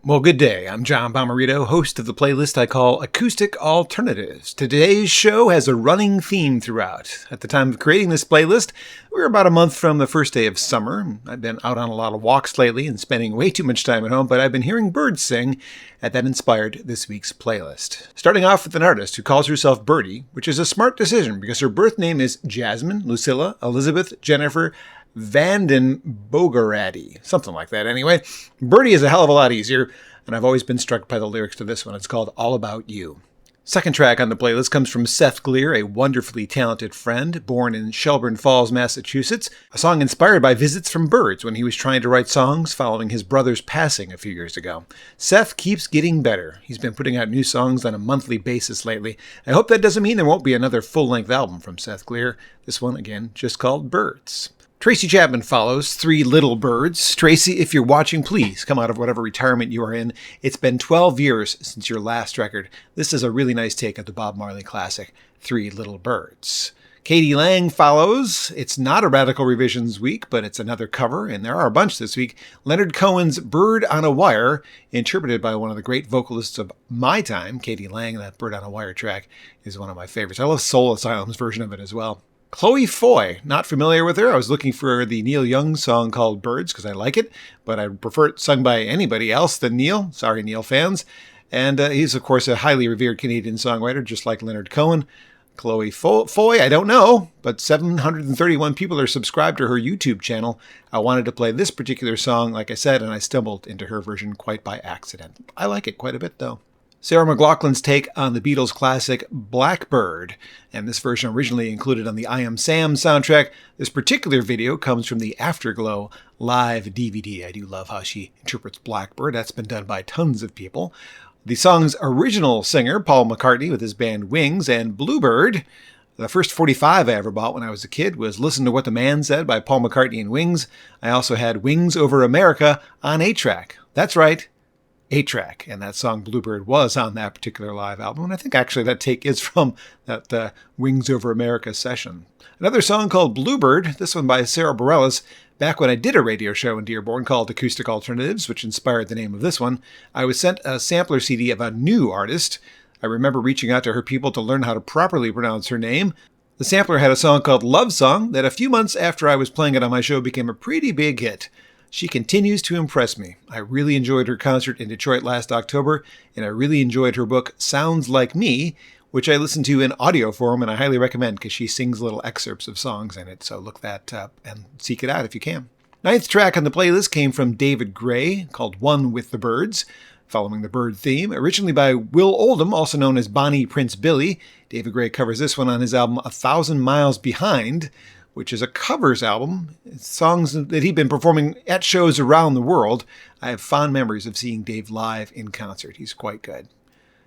Well, good day. I'm John Bommarito, host of the playlist I call Acoustic Alternatives. Today's show has a running theme throughout. At the time of creating this playlist, we were about a month from the first day of summer. I've been out on a lot of walks lately and spending way too much time at home, but I've been hearing birds sing, and that inspired this week's playlist. Starting off with an artist who calls herself Birdie, which is a smart decision because her birth name is Jasmine, Lucilla, Elizabeth, Jennifer, Vanden Bogarati. Something like that, anyway. Birdie is a hell of a lot easier, and I've always been struck by the lyrics to this one. It's called All About You. Second track on the playlist comes from Seth Gleer, a wonderfully talented friend born in Shelburne Falls, Massachusetts. A song inspired by visits from birds when he was trying to write songs following his brother's passing a few years ago. Seth keeps getting better. He's been putting out new songs on a monthly basis lately. I hope that doesn't mean there won't be another full-length album from Seth Gleer. This one, again, just called Birds. Tracy Chapman follows, Three Little Birds. Tracy, if you're watching, please come out of whatever retirement you are in. It's been 12 years since your last record. This is a really nice take of the Bob Marley classic, Three Little Birds. Katie Lang follows. It's not a Radical Revisions week, but it's another cover, and there are a bunch this week. Leonard Cohen's Bird on a Wire, interpreted by one of the great vocalists of my time, Katie Lang. That Bird on a Wire track is one of my favorites. I love Soul Asylum's version of it as well. Chloe Foy, not familiar with her. I was looking for the Neil Young song called Birds because I like it, but I prefer it sung by anybody else than Neil. Sorry, Neil fans. And he's, of course, a highly revered Canadian songwriter, just like Leonard Cohen. Chloe Foy, I don't know, but 731 people are subscribed to her YouTube channel. I wanted to play this particular song, like I said, and I stumbled into her version quite by accident. I like it quite a bit, though. Sarah McLachlan's take on the Beatles' classic Blackbird, and this version originally included on the I Am Sam soundtrack. This particular video comes from the Afterglow live DVD. I do love how she interprets Blackbird. That's been done by tons of people. The song's original singer, Paul McCartney, with his band Wings, and Bluebird. The first 45 I ever bought when I was a kid was Listen to What the Man Said by Paul McCartney and Wings. I also had Wings Over America on 8-track. That's right. 8-track, and that song Bluebird was on that particular live album, and I think actually that take is from that Wings Over America session. Another song called Bluebird, this one by Sarah Bareilles, back when I did a radio show in Dearborn called Acoustic Alternatives, which inspired the name of this one. I was sent a sampler CD of a new artist. I remember reaching out to her people to learn how to properly pronounce her name. The sampler had a song called Love Song that a few months after I was playing it on my show became a pretty big hit. She continues to impress me. I really enjoyed her concert in Detroit last October, and I really enjoyed her book, Sounds Like Me, which I listened to in audio form, and I highly recommend because she sings little excerpts of songs in it, so look that up and seek it out if you can. Ninth track on the playlist came from David Gray, called One with the Birds, following the bird theme, originally by Will Oldham, also known as Bonnie Prince Billy. David Gray covers this one on his album A Thousand Miles Behind, which is a covers album. It's songs that he'd been performing at shows around the world. I have fond memories of seeing Dave live in concert. He's quite good.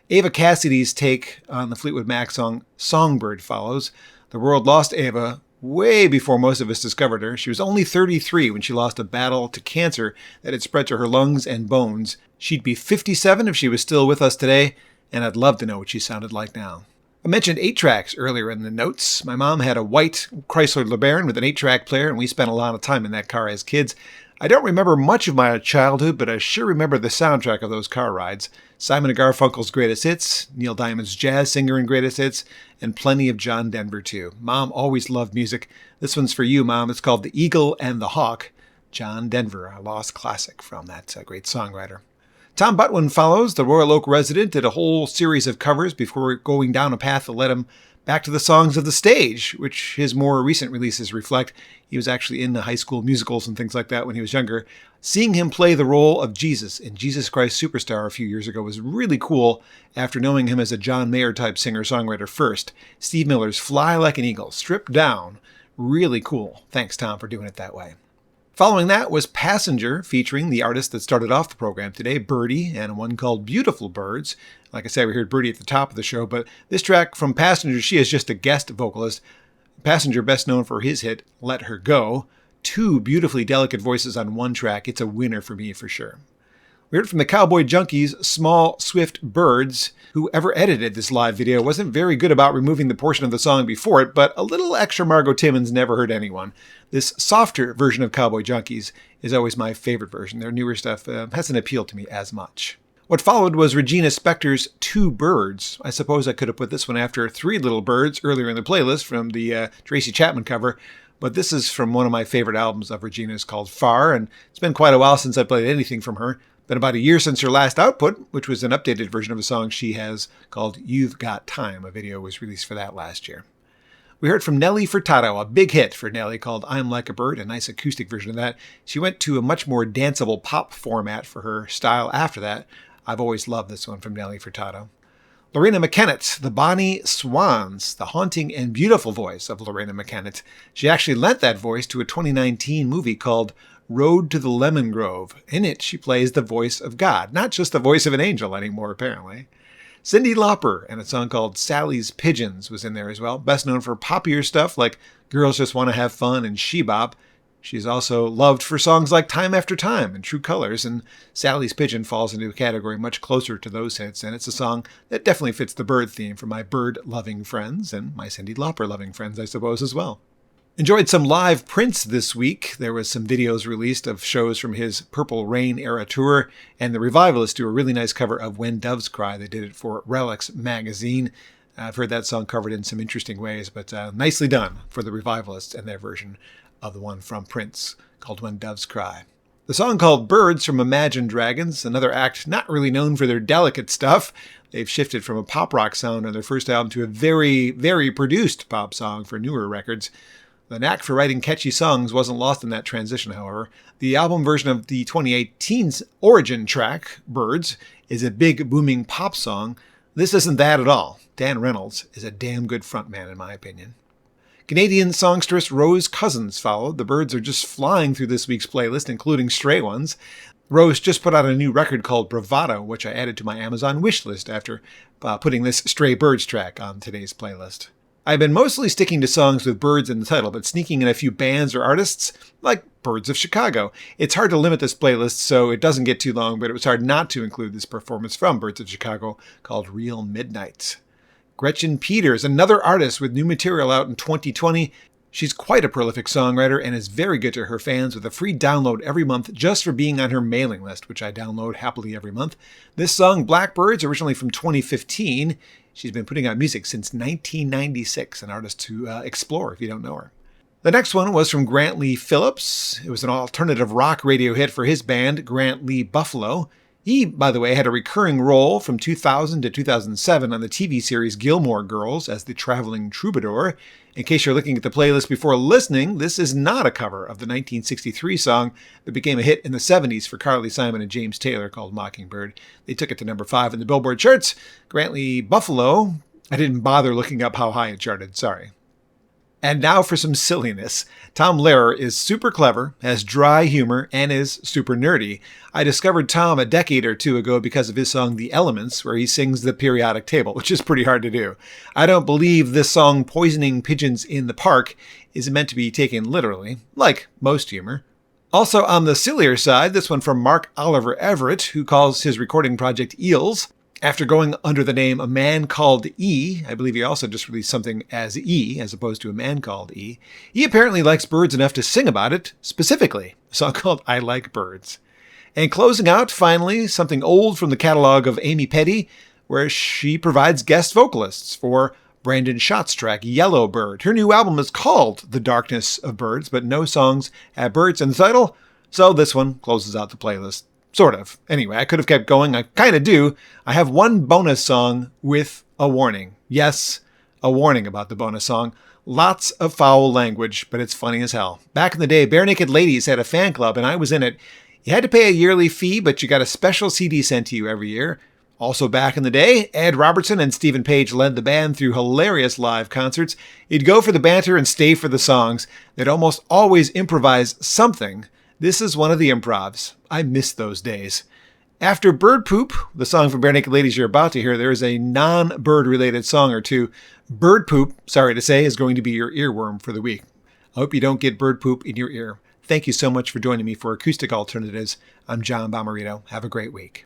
Ava Cassidy's take on the Fleetwood Mac song Songbird follows. The world lost Ava way before most of us discovered her. She was only 33 when she lost a battle to cancer that had spread to her lungs and bones. She'd be 57 if she was still with us today, and I'd love to know what she sounded like now. I mentioned 8-tracks earlier in the notes. My mom had a white Chrysler LeBaron with an 8-track player, and we spent a lot of time in that car as kids. I don't remember much of my childhood, but I sure remember the soundtrack of those car rides. Simon & Garfunkel's Greatest Hits, Neil Diamond's Jazz Singer and Greatest Hits, and plenty of John Denver, too. Mom always loved music. This one's for you, Mom. It's called The Eagle and the Hawk. John Denver, a lost classic from that great songwriter. Tom Butwin follows. The Royal Oak resident did a whole series of covers before going down a path that led him back to the songs of the stage, which his more recent releases reflect. He was actually in the high school musicals and things like that when he was younger. Seeing him play the role of Jesus in Jesus Christ Superstar a few years ago was really cool after knowing him as a John Mayer-type singer-songwriter first. Steve Miller's Fly Like an Eagle, stripped down. Really cool. Thanks, Tom, for doing it that way. Following that was Passenger, featuring the artist that started off the program today, Birdie, and one called Beautiful Birds. Like I said, we heard Birdie at the top of the show, but this track from Passenger, she is just a guest vocalist. Passenger, best known for his hit, Let Her Go. Two beautifully delicate voices on one track. It's a winner for me for sure. We heard from the Cowboy Junkies' Small Swift Birds. Whoever edited this live video wasn't very good about removing the portion of the song before it, but a little extra Margot Timmons never hurt anyone. This softer version of Cowboy Junkies is always my favorite version. Their newer stuff hasn't appealed to me as much. What followed was Regina Spektor's Two Birds. I suppose I could have put this one after Three Little Birds earlier in the playlist from the Tracy Chapman cover, but this is from one of my favorite albums of Regina's called Far, and it's been quite a while since I played anything from her. Been about a year since her last output, which was an updated version of a song she has called You've Got Time. A video was released for that last year. We heard from Nelly Furtado, a big hit for Nelly called I'm Like a Bird, a nice acoustic version of that. She went to a much more danceable pop format for her style after that. I've always loved this one from Nelly Furtado. Lorena McKennitt, the Bonnie Swans, the haunting and beautiful voice of Lorena McKennitt. She actually lent that voice to a 2019 movie called Road to the Lemon Grove. In it, she plays the voice of God, not just the voice of an angel anymore, apparently. Cyndi Lauper and a song called Sally's Pigeons was in there as well, best known for poppier stuff like Girls Just Want to Have Fun and She Bop. She's also loved for songs like Time After Time and True Colors, and Sally's Pigeon falls into a category much closer to those hits, and it's a song that definitely fits the bird theme for my bird-loving friends, and my Cyndi Lauper-loving friends, I suppose, as well. Enjoyed some live Prince this week. There was some videos released of shows from his Purple Rain era tour, and the Revivalists do a really nice cover of When Doves Cry. They did it for Relics magazine. I've heard that song covered in some interesting ways, but nicely done for the Revivalists and their version of the one from Prince called When Doves Cry. The song called Birds from Imagine Dragons, another act not really known for their delicate stuff. They've shifted from a pop rock sound on their first album to a very, very produced pop song for newer records. The knack for writing catchy songs wasn't lost in that transition, however. The album version of the 2018's origin track, Birds, is a big, booming pop song. This isn't that at all. Dan Reynolds is a damn good frontman, in my opinion. Canadian songstress Rose Cousins followed. The Birds are just flying through this week's playlist, including stray ones. Rose just put out a new record called Bravado, which I added to my Amazon wish list after putting this Stray Birds track on today's playlist. I've been mostly sticking to songs with birds in the title, but sneaking in a few bands or artists, like Birds of Chicago. It's hard to limit this playlist so it doesn't get too long, but it was hard not to include this performance from Birds of Chicago called Real Midnight. Gretchen Peters, another artist with new material out in 2020. She's quite a prolific songwriter and is very good to her fans with a free download every month just for being on her mailing list, which I download happily every month. This song, Blackbirds, originally from 2015. She's been putting out music since 1996, an artist to explore if you don't know her. The next one was from Grant Lee Phillips. It was an alternative rock radio hit for his band, Grant Lee Buffalo. He, by the way, had a recurring role from 2000 to 2007 on the TV series Gilmore Girls as the traveling troubadour. In case you're looking at the playlist before listening, this is not a cover of the 1963 song that became a hit in the 70s for Carly Simon and James Taylor called Mockingbird. They took it to number 5 in the Billboard charts. Grant Lee Buffalo, I didn't bother looking up how high it charted, sorry. And now for some silliness. Tom Lehrer is super clever, has dry humor, and is super nerdy. I discovered Tom a decade or two ago because of his song The Elements, where he sings the periodic table, which is pretty hard to do. I don't believe this song, Poisoning Pigeons in the Park, is meant to be taken literally, like most humor. Also on the sillier side, this one from Mark Oliver Everett, who calls his recording project Eels. After going under the name A Man Called E, I believe he also just released something as E, as opposed to A Man Called E, he apparently likes birds enough to sing about it, specifically, a song called I Like Birds. And closing out, finally, something old from the catalog of Amy Petty, where she provides guest vocalists for Brandon Schott's track Yellow Bird. Her new album is called The Darkness of Birds, but no songs have birds in the title, so this one closes out the playlist. Sort of. Anyway, I could have kept going. I kind of do. I have one bonus song with a warning. Yes, a warning about the bonus song. Lots of foul language, but it's funny as hell. Back in the day, Bare Naked Ladies had a fan club, and I was in it. You had to pay a yearly fee, but you got a special CD sent to you every year. Also back in the day, Ed Robertson and Stephen Page led the band through hilarious live concerts. You'd go for the banter and stay for the songs. They'd almost always improvise something. This is one of the improvs. I miss those days. After Bird Poop, the song from Bare Naked Ladies you're about to hear, there is a non-bird related song or two. Bird Poop, sorry to say, is going to be your earworm for the week. I hope you don't get bird poop in your ear. Thank you so much for joining me for Acoustic Alternatives. I'm John Bommarito. Have a great week.